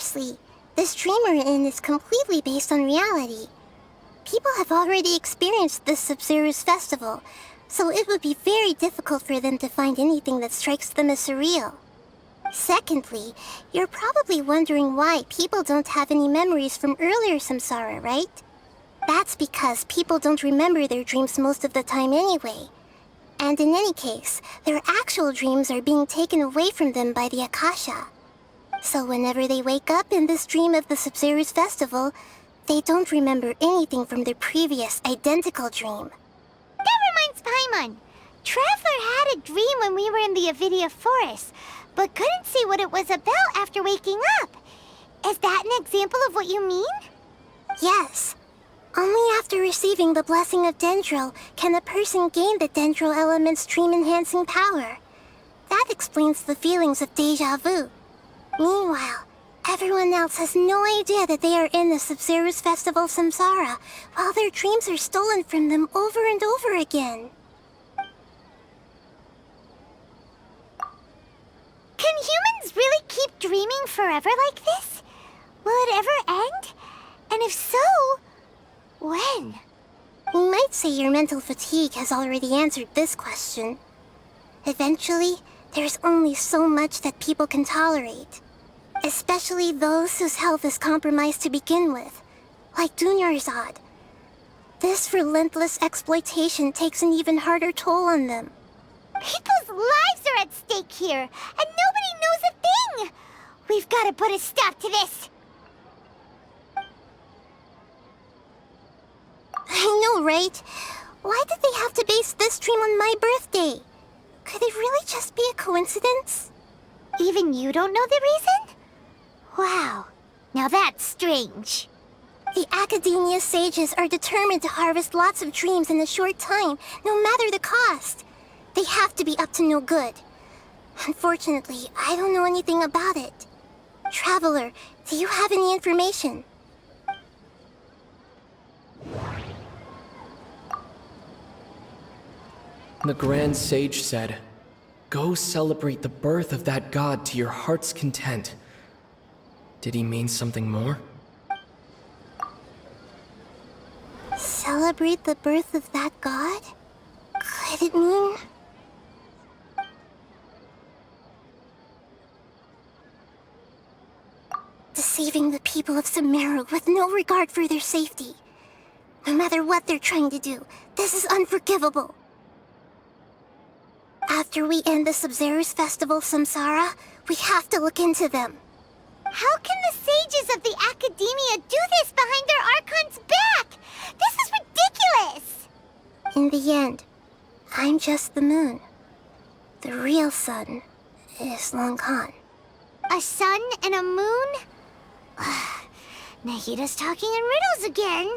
Firstly, this dream we're in is completely based on reality. People have already experienced this Sumeru's festival, so it would be very difficult for them to find anything that strikes them as surreal. Secondly, you're probably wondering why people don't have any memories from earlier samsara, right? That's because people don't remember their dreams most of the time anyway. And in any case, their actual dreams are being taken away from them by the Akasha. So whenever they wake up in this dream of the Sumeru's festival, they don't remember anything from their previous identical dream. That reminds Paimon. Traveler had a dream when we were in the Avidia forest, but couldn't see what it was about after waking up. Is that an example of what you mean? Yes. Only after receiving the blessing of Dendro can a person gain the Dendro element's dream-enhancing power. That explains the feelings of deja vu. Meanwhile, everyone else has no idea that they are in the Sumeru's festival samsara, while their dreams are stolen from them over and over again. Can humans really keep dreaming forever like this? Will it ever end? And if so, when? You might say your mental fatigue has already answered this question. Eventually, there's only so much that people can tolerate. Especially those whose health is compromised to begin with, like Dunyarzad. This relentless exploitation takes an even harder toll on them. People's lives are at stake here, and nobody knows a thing! We've got to put a stop to this! I know, right? Why did they have to base this dream on my birthday? Could it really just be a coincidence? Even you don't know the reason? Wow, now that's strange. The Academia sages are determined to harvest lots of dreams in a short time, no matter the cost. They have to be up to no good. Unfortunately, I don't know anything about it. Traveler, do you have any information? The Grand Sage said, "Go celebrate the birth of that god to your heart's content." Did he mean something more? Celebrate the birth of that god? Could it mean... deceiving the people of Sumeru with no regard for their safety? No matter what they're trying to do, this is unforgivable. After we end the Sumeru's festival samsara, we have to look into them. How can the sages of the Academia do this behind their Archon's back? This is ridiculous! In the end, I'm just the moon. The real sun is long gone. A sun and a moon? Nahida's talking in riddles again.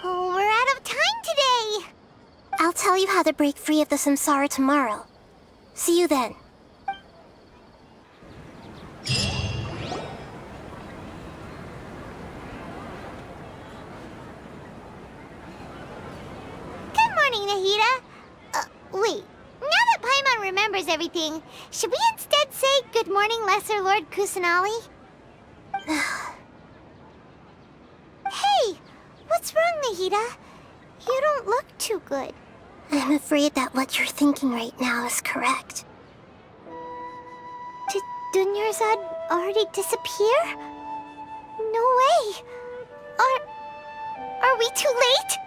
Oh, we're out of time today! I'll tell you how to break free of the samsara tomorrow. See you then. Good morning, Nahida. Wait. Now that Paimon remembers everything, should we instead say good morning, Lesser Lord Kusanali? Hey! What's wrong, Nahida? You don't look too good. I'm afraid that what you're thinking right now is correct. Did Dunyarzad already disappear? No way! Are we too late?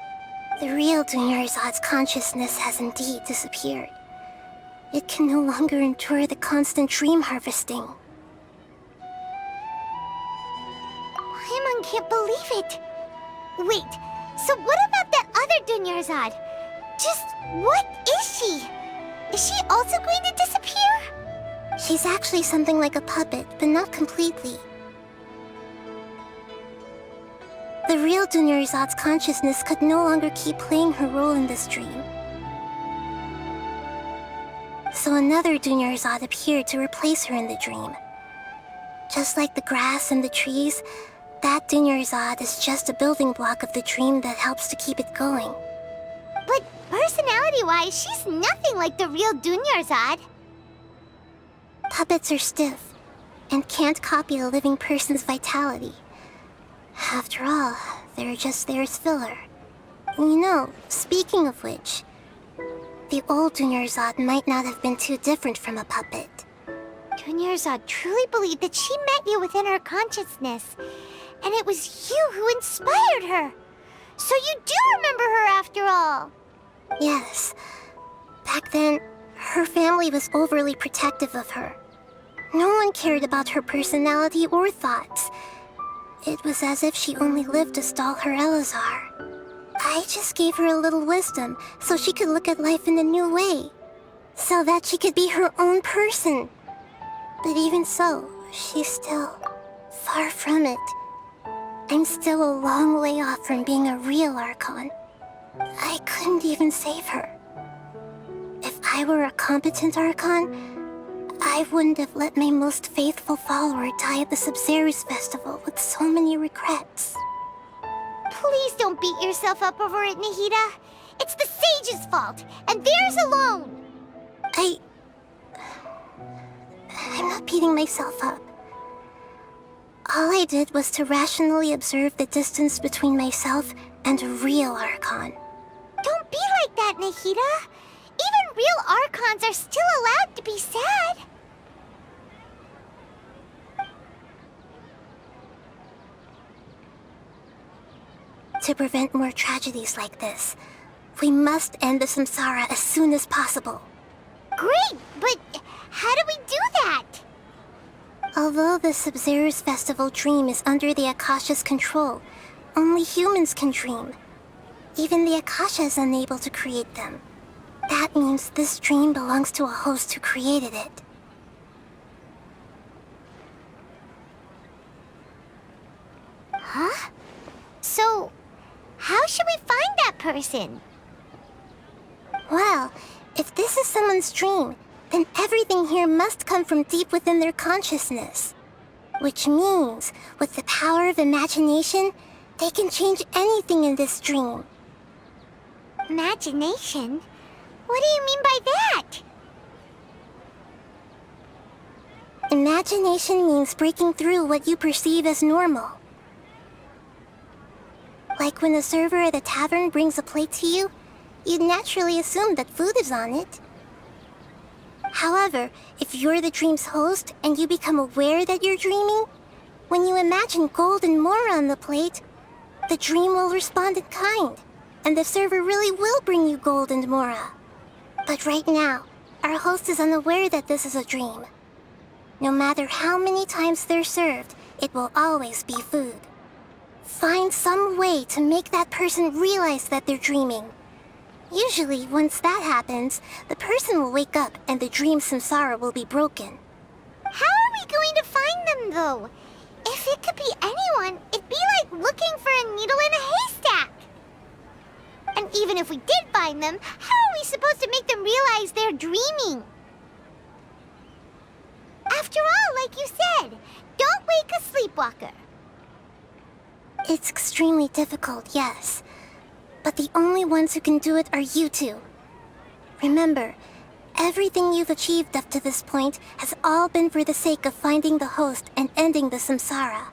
The real Dunyarzad's consciousness has indeed disappeared. It can no longer endure the constant dream harvesting. Paimon can't believe it. Wait, so what about that other Dunyarzad? Just what is she? Is she also going to disappear? She's actually something like a puppet, but not completely. The real Dunyarzad's consciousness could no longer keep playing her role in this dream. So another Dunyarzad appeared to replace her in the dream. Just like the grass and the trees, that Dunyarzad is just a building block of the dream that helps to keep it going. But personality-wise, she's nothing like the real Dunyarzad. Puppets are stiff, and can't copy a living person's vitality. After all, they're just there as filler. You know, speaking of which, the old Dunyarzad might not have been too different from a puppet. Dunyarzad truly believed that she met you within her consciousness, and it was you who inspired her. So you do remember her after all. Yes. Back then, her family was overly protective of her. No one cared about her personality or thoughts. It was as if she only lived to stall her Elazar. I just gave her a little wisdom so she could look at life in a new way. So that she could be her own person. But even so, she's still far from it. I'm still a long way off from being a real Archon. I couldn't even save her. If I were a competent Archon, I wouldn't have let my most faithful follower die at the Sabzeruz festival with so many regrets. Please don't beat yourself up over it, Nahida. It's the sage's fault, and theirs alone. I'm not beating myself up. All I did was to rationally observe the distance between myself and a real Archon. Don't be like that, Nahida. Even real Archons are still allowed to be sad. To prevent more tragedies like this, we must end the samsara as soon as possible. Great, but how do we do that? Although the Sabzeruz festival dream is under the Akasha's control, only humans can dream. Even the Akasha is unable to create them. That means this dream belongs to a host who created it. Huh? So, how should we find that person? Well, if this is someone's dream, then everything here must come from deep within their consciousness. Which means, with the power of imagination, they can change anything in this dream. Imagination? What do you mean by that? Imagination means breaking through what you perceive as normal. Like when a server at a tavern brings a plate to you, you'd naturally assume that food is on it. However, if you're the dream's host and you become aware that you're dreaming, when you imagine gold and more on the plate, the dream will respond in kind, and the server really will bring you gold and mora. But right now, our host is unaware that this is a dream. No matter how many times they're served, it will always be food. Find some way to make that person realize that they're dreaming. Usually, once that happens, the person will wake up and the dream samsara will be broken. How are we going to find them, though? If it could be anyone, it'd be like looking for a needle in a haystack. And even if we did find them, how are we supposed to make them realize they're dreaming? After all, like you said, don't wake a sleepwalker. It's extremely difficult, yes. But the only ones who can do it are you two. Remember, everything you've achieved up to this point has all been for the sake of finding the host and ending the samsara.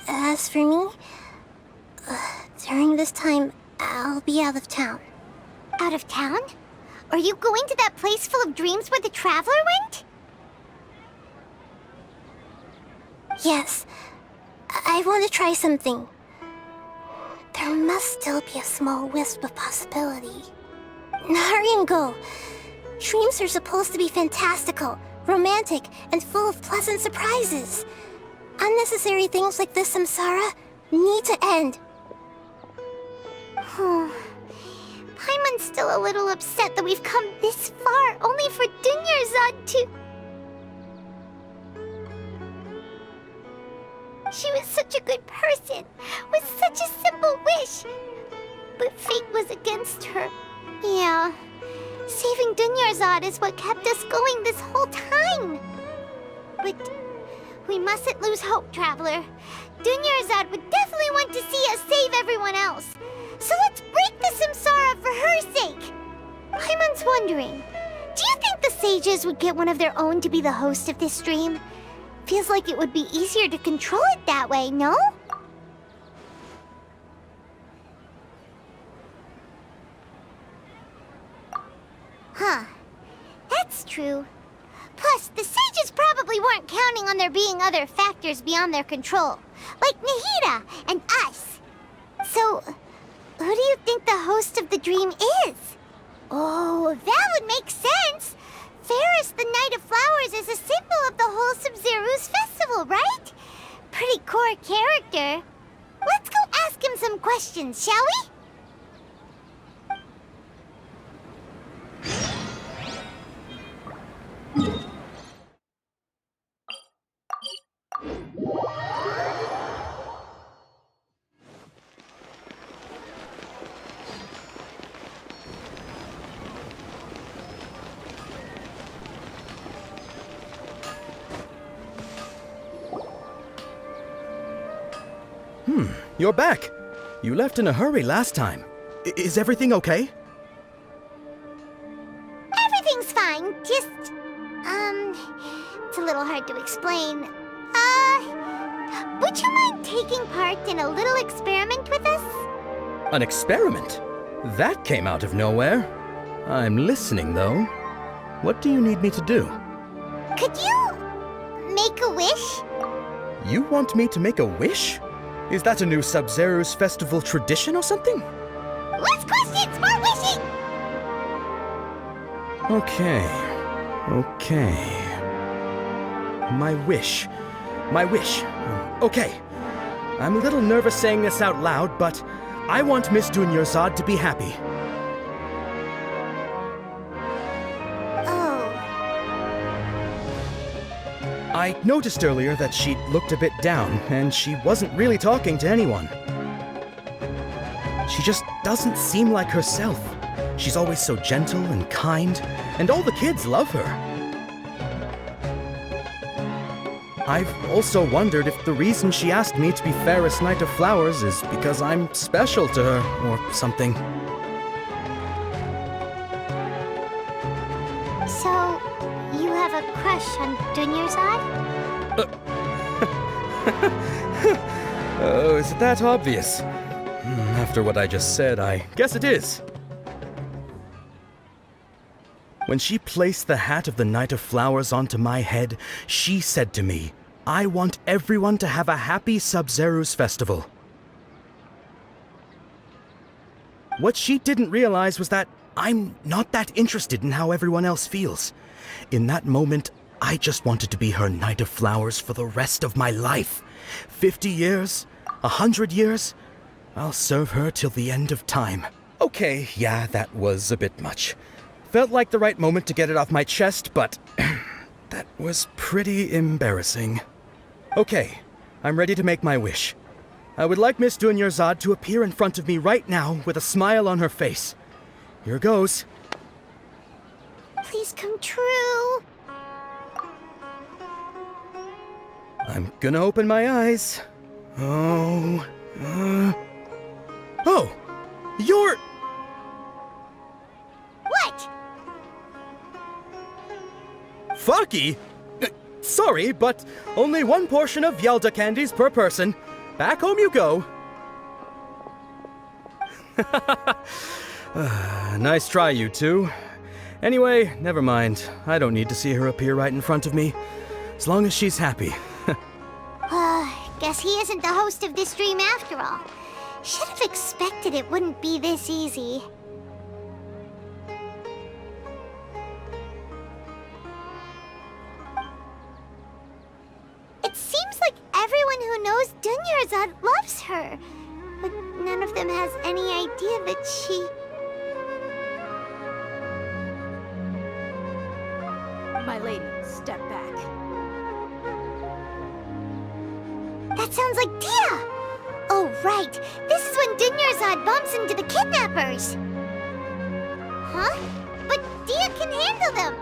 As for me, during this time, I'll be out of town. Out of town? Are you going to that place full of dreams where the Traveler went? Yes. I want to try something. There must still be a small wisp of possibility. Hurry and go. Dreams are supposed to be fantastical, romantic, and full of pleasant surprises. Unnecessary things like this samsara need to end. Paimon's still a little upset that we've come this far only for Dunyarzad to... She was such a good person, with such a simple wish. But fate was against her. Yeah, saving Dunyarzad is what kept us going this whole time. But we mustn't lose hope, Traveler. Dunyarzad would definitely want to see us save everyone else. So let's break the samsara for her sake. Paimon's wondering, do you think the sages would get one of their own to be the host of this stream? Feels like it would be easier to control it that way, no? Huh. That's true. Plus, the sages probably weren't counting on there being other factors beyond their control, like Nahida and us. So, who do you think the host of the dream is? Oh, that would make sense! Fairest the Night of Flowers is a symbol of the whole Sumeru's festival, right? Pretty core character. Let's go ask him some questions, shall we? You're back. You left in a hurry last time. Is everything okay? Everything's fine, just... it's a little hard to explain. Would you mind taking part in a little experiment with us? An experiment? That came out of nowhere. I'm listening, though. What do you need me to do? Could you... make a wish? You want me to make a wish? Is that a new Sub-Zero's festival tradition or something? Less questions, more wishing! Okay. My wish. Okay. I'm a little nervous saying this out loud, but I want Miss Dunyarzad to be happy. Oh. I noticed earlier that she looked a bit down, and she wasn't really talking to anyone. She just doesn't seem like herself. She's always so gentle and kind, and all the kids love her. I've also wondered if the reason she asked me to be fairest Knight of Flowers is because I'm special to her, or something. So, you have a crush on Dunyarzad? Oh, is it that obvious? After what I just said, I guess it is. When she placed the hat of the Knight of Flowers onto my head, she said to me, "I want everyone to have a happy Sub-Zero's festival." What she didn't realize was that I'm not that interested in how everyone else feels. In that moment, I just wanted to be her Knight of Flowers for the rest of my life. 50 years? 100 years? I'll serve her till the end of time. Okay, yeah, that was a bit much. Felt like the right moment to get it off my chest, but that was pretty embarrassing. Okay, I'm ready to make my wish. I would like Miss Dunyarzad to appear in front of me right now with a smile on her face. Here goes. Please come true. I'm gonna open my eyes. Oh, you're... What? Fucky? Sorry, but only one portion of Yelda candies per person. Back home you go. Nice try, you two. Anyway, never mind. I don't need to see her appear right in front of me. As long as she's happy. Guess he isn't the host of this dream after all. Should have expected it wouldn't be this easy. It seems like everyone who knows Dunyarzad loves her, but none of them has any idea that she... My lady, step back. That sounds like Dehya! Oh, right. This is when Dunyarzad bumps into the kidnappers. Huh? But Dehya can handle them.